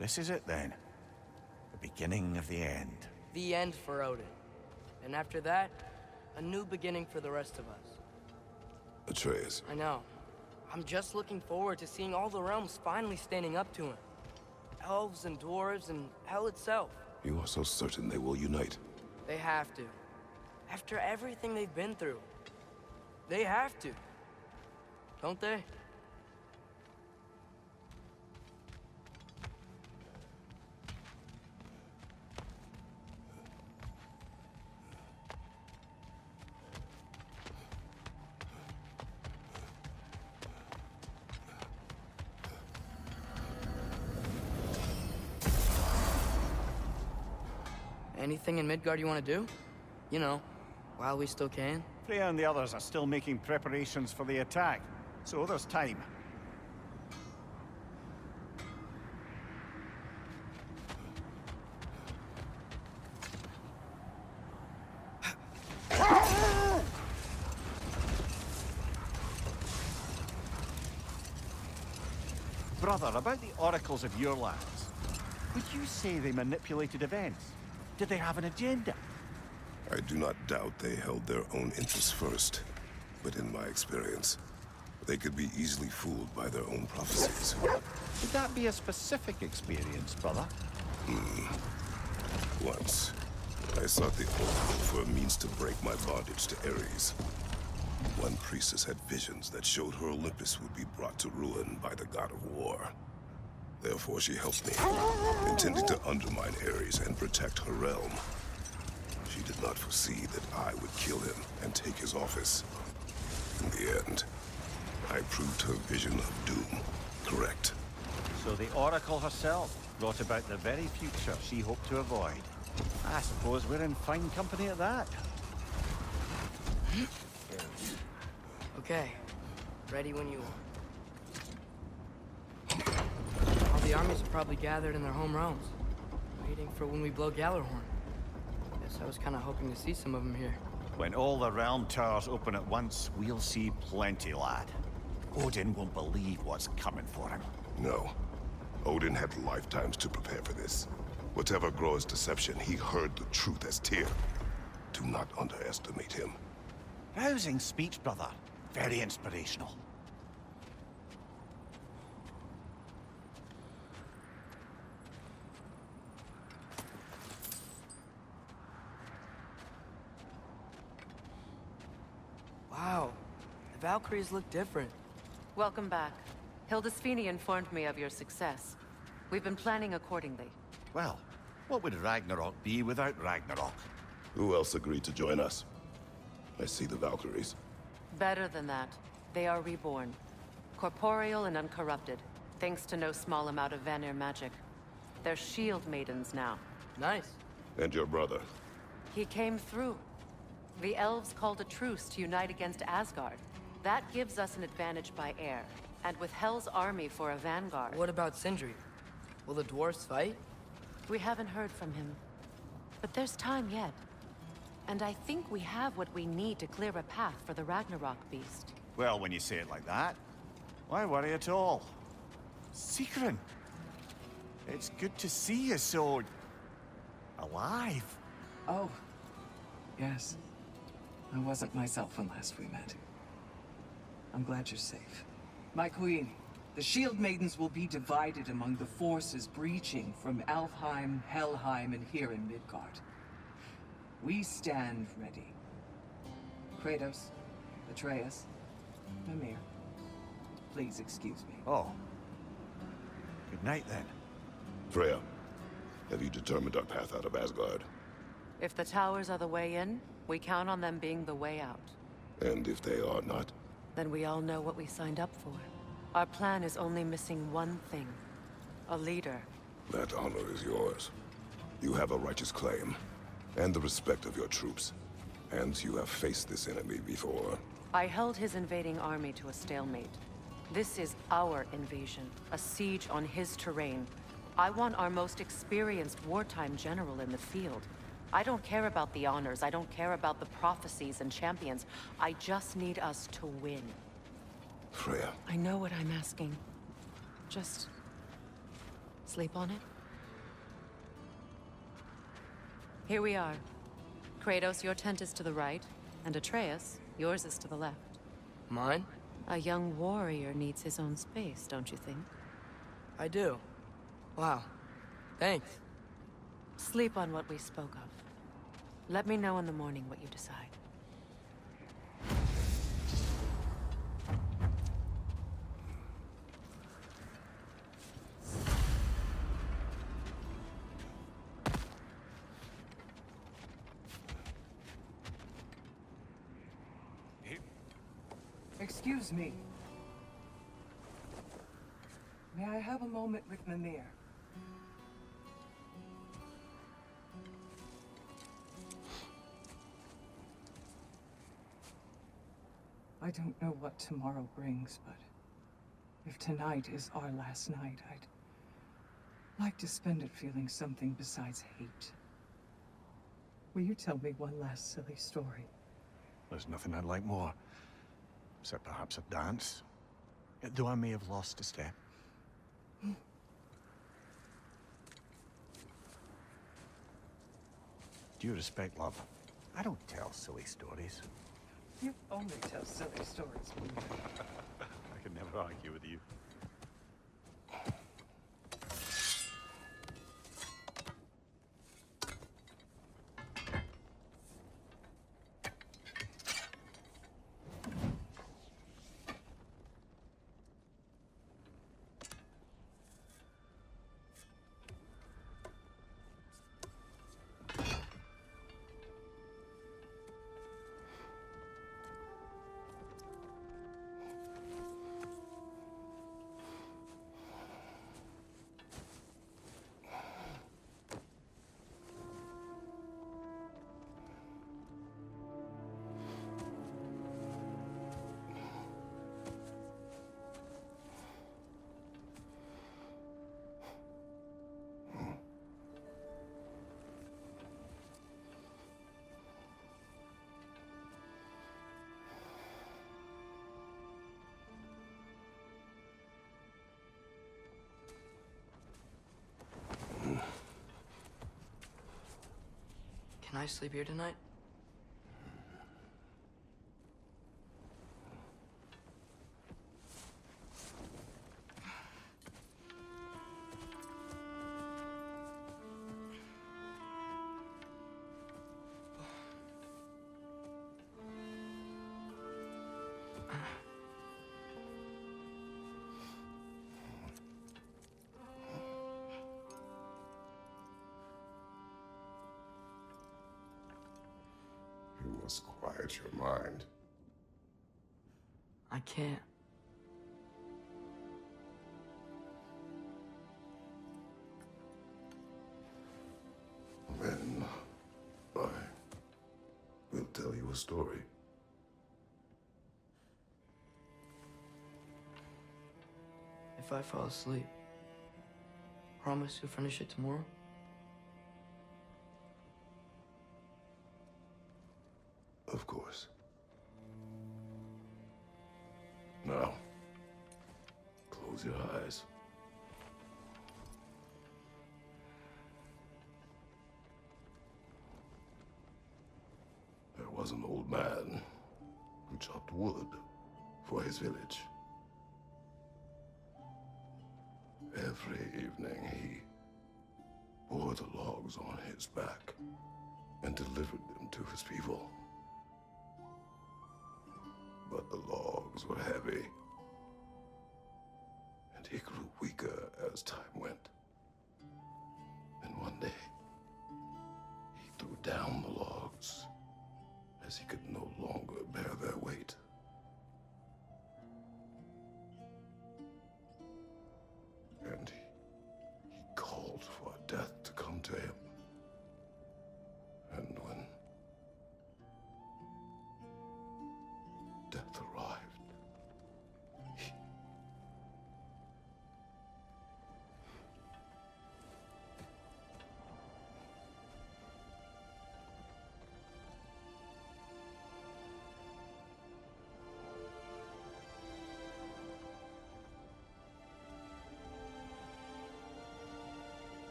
This is it then. The beginning of the end. The end for Odin. And after that, a new beginning for the rest of us. Atreus. I know. I'm just looking forward to seeing all the realms finally standing up to him. Elves and dwarves and hell itself. You are so certain they will unite? They have to. After everything they've been through. They have to. Don't they? Anything in Midgard you want to do? You know, while we still can. Freya and the others are still making preparations for the attack, so there's time. Brother, about the oracles of your lands, would you say they manipulated events? Did they have an agenda? I do not doubt they held their own interests first. But in my experience, they could be easily fooled by their own prophecies. Would that be a specific experience, brother? Once, I sought the Oracle for a means to break my bondage to Ares. One priestess had visions that showed her Olympus would be brought to ruin by the god of war. Therefore, she helped me, intending to undermine Ares and protect her realm. She did not foresee that I would kill him and take his office. In the end, I proved her vision of doom correct. So the Oracle herself brought about the very future she hoped to avoid. I suppose we're in fine company at that. Okay. Ready when you are. All the armies are probably gathered in their home realms, waiting for when we blow Gjallarhorn. Guess I was kind of hoping to see some of them here. When all the realm towers open at once, we'll see plenty, lad. Odin won't believe what's coming for him. No. Odin had lifetimes to prepare for this. Whatever Groa's deception, he heard the truth as Tyr. Do not underestimate him. Rousing speech, brother. Very inspirational. Wow. The Valkyries look different. Welcome back. Hildisvini informed me of your success. We've been planning accordingly. Well, what would Ragnarok be without Ragnarok? Who else agreed to join us? I see the Valkyries. Better than that. They are reborn. Corporeal and uncorrupted, thanks to no small amount of Vanir magic. They're shield maidens now. Nice. And your brother. He came through. The elves called a truce to unite against Asgard. That gives us an advantage by air. And with Hell's army for a vanguard. What about Sindri? Will the dwarves fight? We haven't heard from him. But there's time yet. And I think we have what we need to clear a path for the Ragnarok beast. Well, when you say it like that, why worry at all? Sigrun! It's good to see you so... alive. Oh, yes. I wasn't myself when last we met. I'm glad you're safe. My queen, the Shield Maidens will be divided among the forces breaching from Alfheim, Helheim, and here in Midgard. We stand ready. Kratos, Atreus, Mimir, please excuse me. Oh. Good night, then. Freya, have you determined our path out of Asgard? If the towers are the way in, we count on them being the way out. And if they are not? Then we all know what we signed up for. Our plan is only missing one thing. A leader. That honor is yours. You have a righteous claim, and the respect of your troops. And you have faced this enemy before. I held his invading army to a stalemate. This is our invasion, a siege on his terrain. I want our most experienced wartime general in the field. I don't care about the honors, I don't care about the prophecies and champions. I just need us to win. Freya. I know what I'm asking. Just sleep on it. Here we are. Kratos, your tent is to the right, and Atreus, yours is to the left. Mine? A young warrior needs his own space, don't you think? I do. Wow. Thanks. Sleep on what we spoke of. Let me know in the morning what you decide. Excuse me. May I have a moment with Mimir? I don't know what tomorrow brings, but if tonight is our last night, I'd like to spend it feeling something besides hate. Will you tell me one last silly story? There's nothing I'd like more. Except perhaps a dance. Though I may have lost a step. Due respect, love. I don't tell silly stories. You only tell silly stories. I can never argue with you. Can I sleep here tonight? You must quiet your mind. I can't. Then I will tell you a story. If I fall asleep, promise you'll finish it tomorrow? Of course. Now, close your eyes. There was an old man who chopped wood for his village. Every evening he bore the logs on his back and delivered them to his people. But the logs were heavy, and he grew weaker as time went. And one day, he threw down the logs as he could no longer bear their weight. And he called for death to come to him. And when death arrived, he...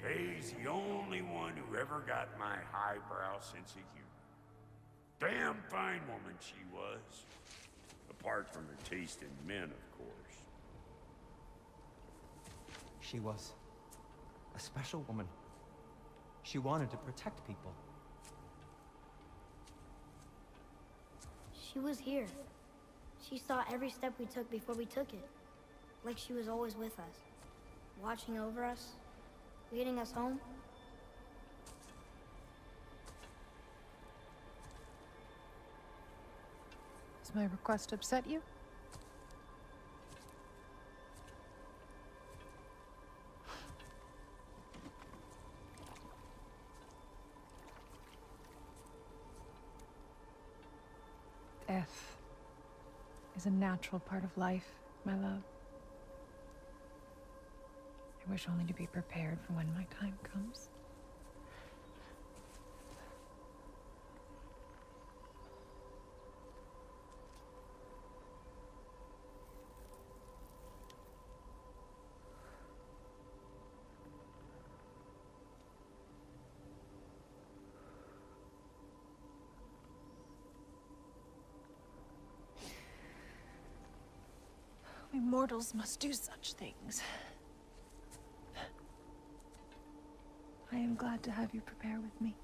Faye's the only one who ever got my highbrow sense of humor. Damn fine woman she was. Apart from her taste in men, of course. She was a special woman. She wanted to protect people. She was here. She saw every step we took before we took it. Like she was always with us. Watching over us. Leading us home. Does my request upset you? Death is a natural part of life, my love. I wish only to be prepared for when my time comes. We mortals must do such things. I am glad to have you prepare with me.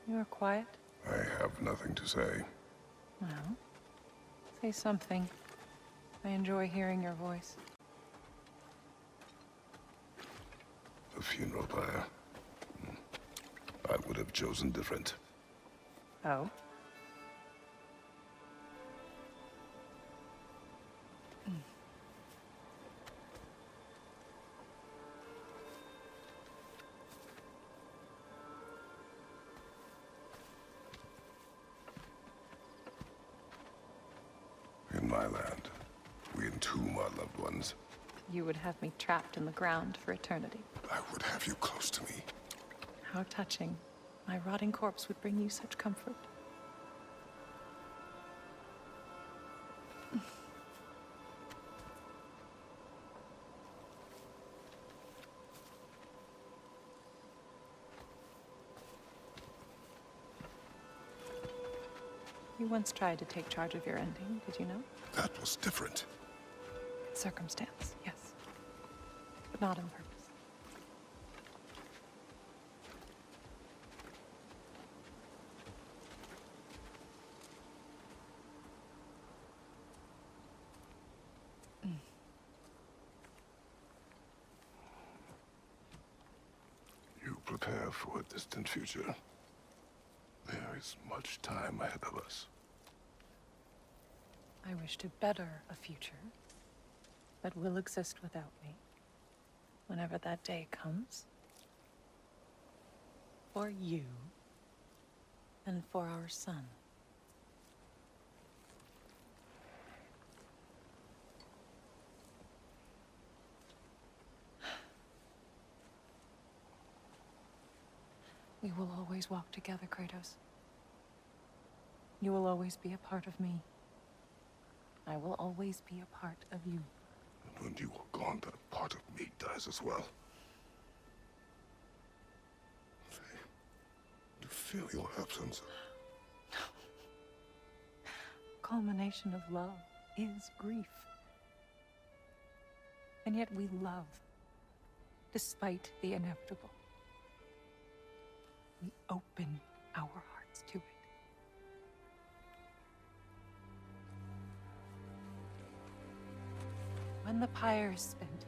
You are quiet? I have nothing to say. Well, say something. I enjoy hearing your voice. The funeral pyre. I would have chosen different. Oh? In my land, we entomb our loved ones. You would have me trapped in the ground for eternity. I would have you close to me. How touching. My rotting corpse would bring you such comfort. You once tried to take charge of your ending, did you know? That was different. Circumstance, yes. But not on purpose. You prepare for a distant future. There is much time ahead of us. I wish to better a future that will exist without me, whenever that day comes. For you, and for our son. We will always walk together, Kratos. You will always be a part of me. I will always be a part of you. And when you are gone, that part of me dies as well. To feel your absence. Culmination of love is grief. And yet we love, despite the inevitable. We open our hearts to it. When the pyre is spent,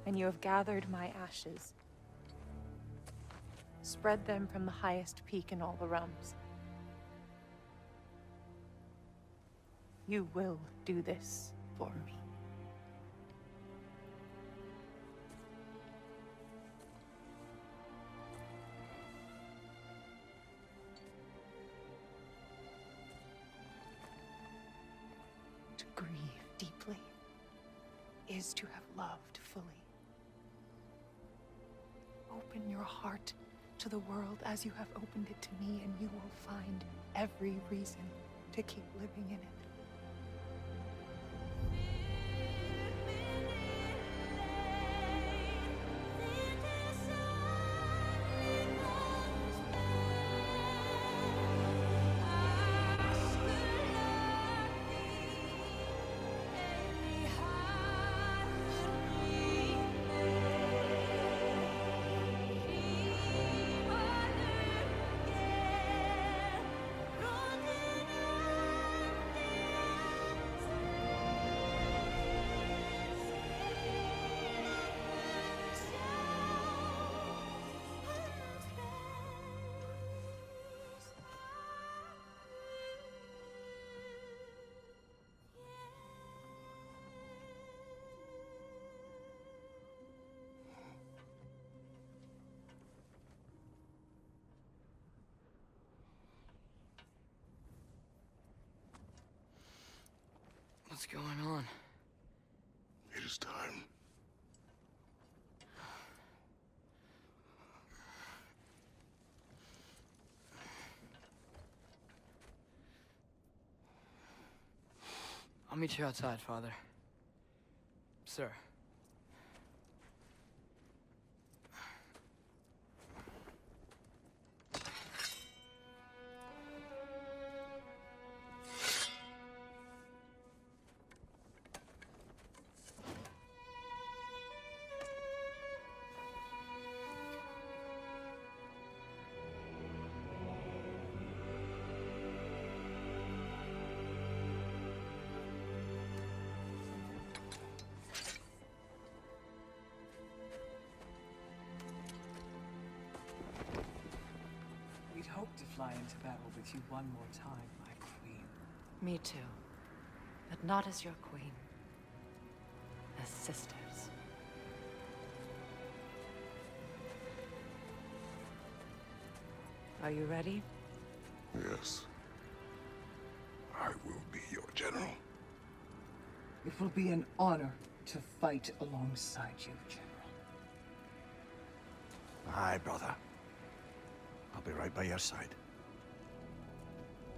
and you have gathered my ashes, spread them from the highest peak in all the realms. You will do this for me. To grieve deeply is to have loved fully. Open your heart to the world as you have opened it to me, and you will find every reason to keep living in it. What's going on? It is time. I'll meet you outside, Father. Sir. We'd hoped to fly into battle with you one more time, my queen. Me too. But not as your queen. As sisters. Are you ready? Yes. I will be your general. It will be an honor to fight alongside you, General. Aye, brother. I'll be right by your side.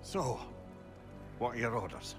So, what are your orders?